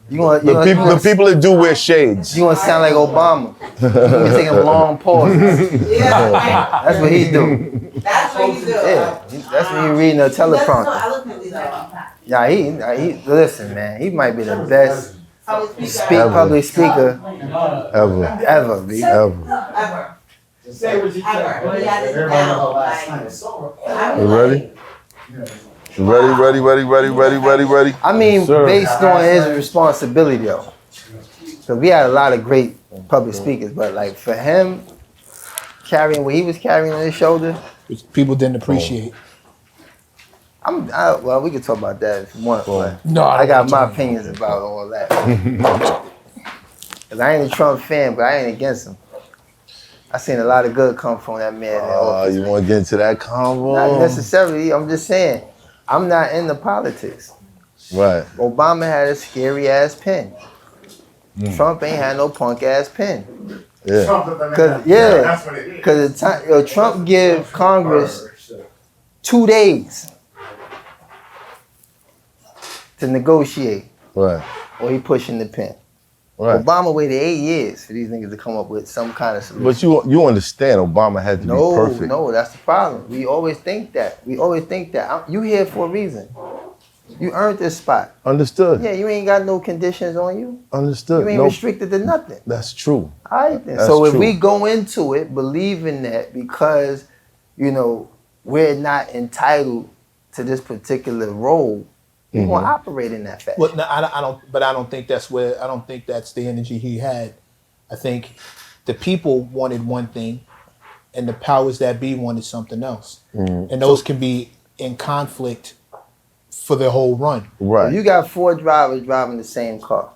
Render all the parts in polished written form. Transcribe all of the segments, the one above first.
The people that do wear shades. You gonna sound like Obama. You can take him long pauses. Yeah. That's what he do. That's what you do. Yeah, that's when he reading a teleprompter. So eloquently though. Yeah, he listen, man. He might be the best public speaker ever, B. Ever. Say what you Ever. He has it down. Like, You ready? Ready. I mean, based on his responsibility, though. So we had a lot of great public speakers, but like for him carrying what he was carrying on his shoulder, which people didn't appreciate. Well, we can talk about that if you want. But No, I got my opinions about all that. Cause I ain't a Trump fan, but I ain't against him. I seen a lot of good come from that man. You want to get into that convo? Not necessarily. I'm just saying, I'm not into politics. Right. Obama had a scary ass pen. Trump ain't had no punk ass pen. Yeah. Cause Trump give Congress 2 days to negotiate. Right. Or he pushing the pen. Right. Obama waited 8 years for these niggas to come up with some kind of solution. But you understand Obama had to be perfect. No, that's the problem. We always think that. You here for a reason. You earned this spot. Understood. Yeah, you ain't got no conditions on you. Understood. You ain't restricted to nothing. That's true. All right then. So if we go into it believing that because, we're not entitled to this particular role, we gonna operate in that fashion. Well, no, I don't think that's the energy he had. I think the people wanted one thing, and the powers that be wanted something else, and those can be in conflict for the whole run. Right. If you got 4 drivers driving the same car.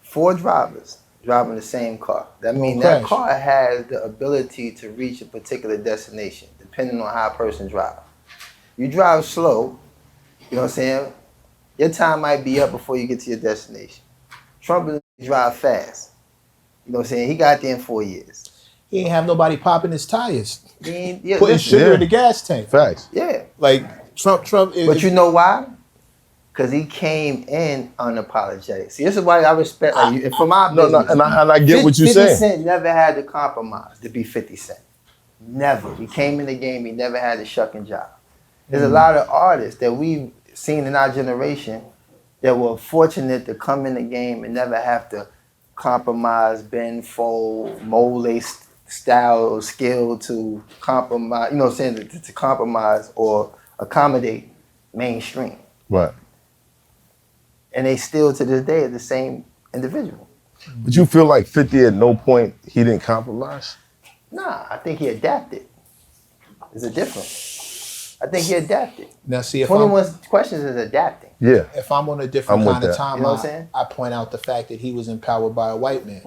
4 drivers driving the same car. That means that car has the ability to reach a particular destination, depending on how a person drives. You drive slow. You know what I'm saying? Your time might be up before you get to your destination. Trump drive fast. You know what I'm saying? He got there in 4 years. He ain't have nobody popping his tires. Putting sugar in the gas tank. Facts. Yeah. Like Trump. But you know why? Because he came in unapologetic. See, this is why I respect you. For my business, and I get what you're saying. 50 Cent never had to compromise to be 50 Cent. Never. He came in the game. He never had to shuck and jive. There's a lot of artists that we've seen in our generation that were fortunate to come in the game and never have to compromise, bend, fold, mold their style or skill to compromise, you know what I'm saying, to compromise or accommodate mainstream. Right. And they still to this day are the same individual. But you feel like 50 at no point he didn't compromise? Nah, I think he adapted. There's a difference. I think he adapted. Now see, if 21 Questions is adapting. Yeah. If I'm on a different kind of timeline, you know what I'm saying? I point out the fact that he was empowered by a white man.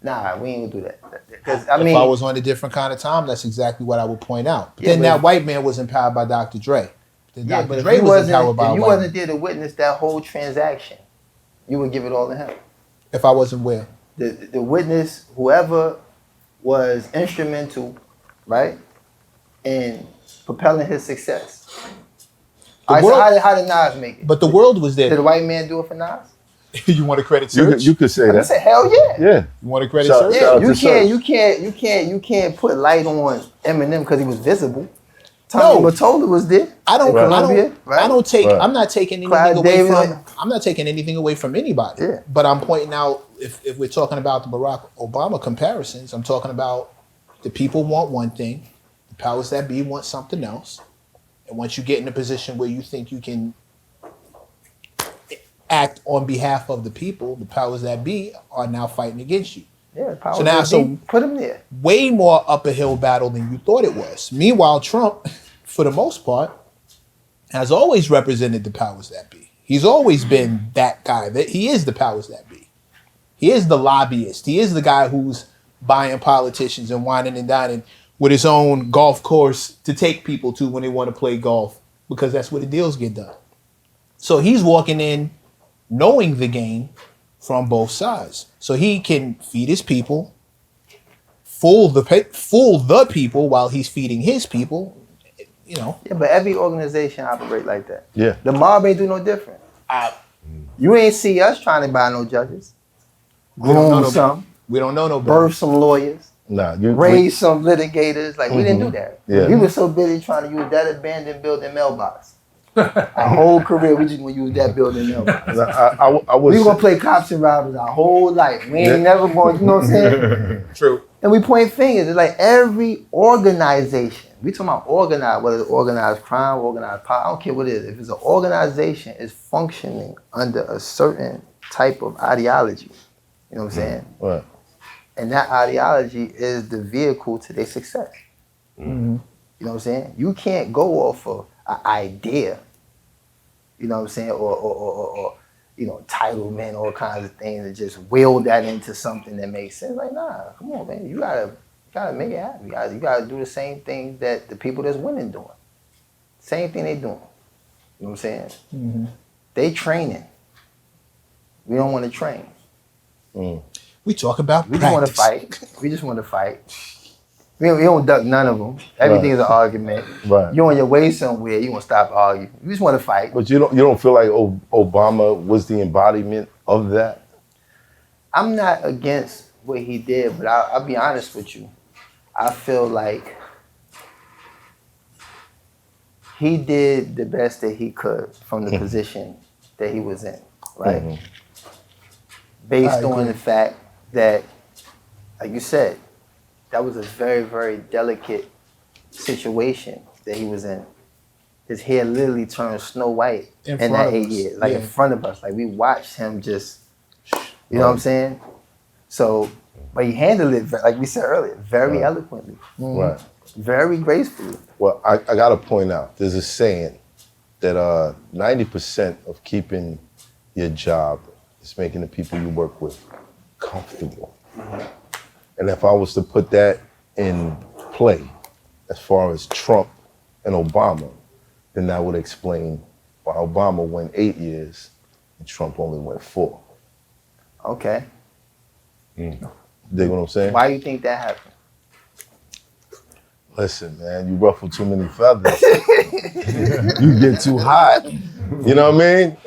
Nah, we ain't gonna do that. Because if I was on a different kind of time, that's exactly what I would point out. But then that white man was empowered by Dr. Dre. Then Dr. Dre was empowered by a white man. If you wasn't there to witness that whole transaction, you would give it all to him. If I wasn't where? The witness, whoever was instrumental, right, in propelling his success. How did Nas make it? But the world was there. Did the white man do it for Nas? You want to credit search? You could say that. I said, hell yeah. Yeah. You want to credit search? Yeah, you can't put light on Eminem because he was visible. Tommy Mottola was there. I'm not taking anything away from anybody. Yeah. But I'm pointing out if we're talking about the Barack Obama comparisons, I'm talking about the people want one thing, the powers that be want something else. And once you get in a position where you think you can act on behalf of the people, the powers that be are now fighting against you. Yeah, put him there. Way more upper hill battle than you thought it was. Meanwhile, Trump, for the most part, has always represented the powers that be. He's always been that guy. That he is the powers that be. He is the lobbyist. He is the guy who's buying politicians and whining and dining with his own golf course to take people to when they want to play golf, because that's where the deals get done. So he's walking in knowing the game from both sides. So he can feed his people, fool the people while he's feeding his people, you know. Yeah, but every organization operate like that. Yeah. The mob ain't do no different. You ain't see us trying to buy no judges. We don't know Groom no- some, We don't know no better. birth some lawyers, Nah, raise some litigators. Like, we didn't do that. Yeah. We were so busy trying to use that abandoned building mailbox. Our whole career, we just gonna use that building mailbox. I was. We gonna play cops and robbers our whole life. We ain't never going, you know what I'm saying? True. And we point fingers. It's like every organization, we talking about organized, whether it's organized crime, organized power, I don't care what it is. If it's an organization is functioning under a certain type of ideology, you know what I'm saying? Right. And that ideology is the vehicle to their success. Mm-hmm. You know what I'm saying? You can't go off of an idea, you know what I'm saying, or you know, entitlement, all kinds of things, and just will that into something that makes sense. Like, nah, come on, man. You gotta make it happen. You gotta do the same thing that the people that's winning doing. Same thing they doing. You know what I'm saying? Mm-hmm. They training. We don't want to train. We talk about We just want to practice. fight. We just want to fight. We don't duck none of them. Everything is an argument. Right. You on your way somewhere, you want to stop arguing. You just want to fight. But you don't feel like Obama was the embodiment of that? I'm not against what he did, but I'll be honest with you. I feel like he did the best that he could from the position that he was in, right? Mm-hmm. Based on the fact that, like you said, that was a very, very delicate situation that he was in. His hair literally turned snow white In in front that of 8 us. years, like Yeah. in front of us. Like we watched him just, you know what I'm saying? So, but he handled it, like we said earlier, very eloquently, Right. very gracefully. Well, I got to point out, there's a saying that 90% of keeping your job is making the people you work with comfortable. And if I was to put that in play, as far as Trump and Obama, then that would explain why Obama went 8 years and Trump only went 4. Okay. Dig what I'm saying? Why do you think that happened? Listen, man, you ruffle too many feathers. You get too hot. You know what I mean?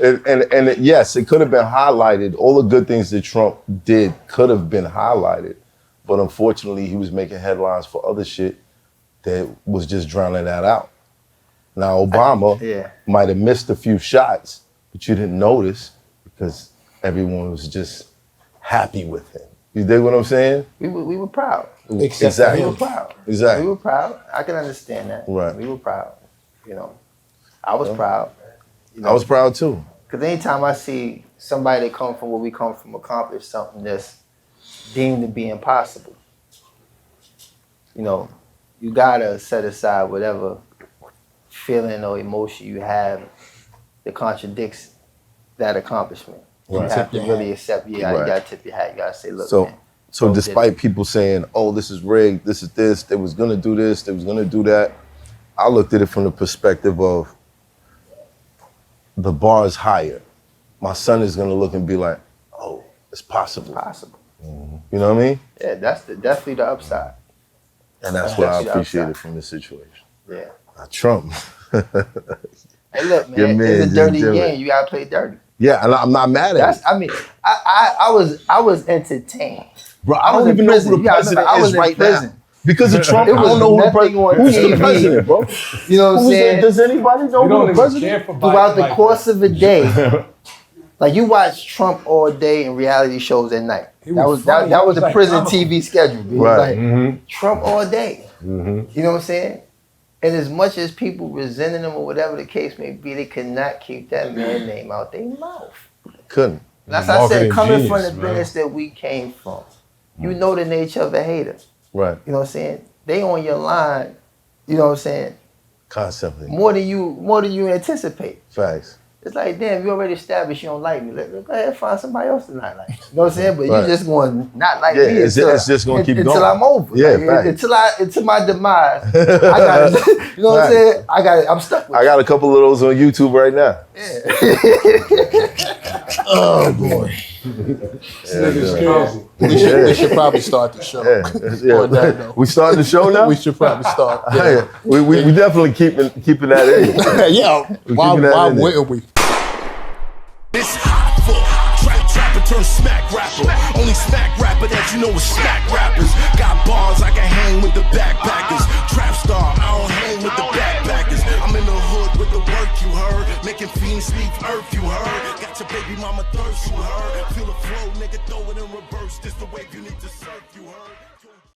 And yes, it could have been highlighted. All the good things that Trump did could have been highlighted. But unfortunately, he was making headlines for other shit that was just drowning that out. Now, Obama might have missed a few shots, but you didn't notice because everyone was just happy with him. You dig what I'm saying? We were proud. Exactly. We were proud. Exactly. We were proud. I can understand that. Right. We were proud. You know, I was proud. You know, I was proud too. Because anytime I see somebody that come from where we come from accomplish something that's deemed to be impossible, you know, you gotta set aside whatever feeling or emotion you have that contradicts that accomplishment. Right. You have to really accept, you gotta tip your hat. You gotta say, look, man. So despite people saying, oh, this is rigged, this is this, they was gonna do this, they was gonna do that, I looked at it from the perspective of the bar is higher. My son is gonna look and be like, oh, it's possible. Possible. You know what I mean? Yeah, that's definitely the upside. And that's what I Definitely the appreciated upside. from this situation. Yeah. Not Trump. Hey, look, Your man, man it's a just dirty do it. game. You gotta play dirty. Yeah, and I'm not mad at it. I mean, I was entertained. Bro, I was don't in even know prison. who the You gotta president remember, I was is in right prison. now. Because of Trump, It I was don't know nothing on who's the TV. president, bro. You know what I'm saying? Does anybody know who the president? Throughout the course of a day, like you watch Trump all day in reality shows at night. That was the prison TV schedule. It was Right. like Trump all day. You know what I'm saying? And as much as people resenting him or whatever the case may be, they could not keep that man's name out their mouth. Couldn't. That's why I said, Marketing coming from genius, the man. business that we came from, you know the nature of a hater. Right. You know what I'm saying? They on your line, you know what I'm saying? Constantly. More than you anticipate. Facts. It's like, damn, you already established you don't like me. Go ahead, find somebody else to not like. You know what I'm saying? But Right. you just going to not like Yeah, me it's just gonna keep until going. I'm over. Yeah, Like, facts. until my demise. I got you know what I'm saying? I'm stuck with I got a couple of those on YouTube right now. Oh boy. We should probably start the show. On that note. We starting the show now? We should probably start. Yeah. We definitely keeping that in. Yeah, why keeping that in there. wouldn't we? This turned smack rapper. Only smack rapper that you know is smack rappers. Got bars, I can hang with the backpackers. Trap star, I don't hang with the backpackers. I'm in the hood with the work, you heard. Making fiends leave earth, you heard. Got your baby mama thirst, you heard. Feel the flow, nigga, throw it in reverse. This the wave you need to surf, you heard.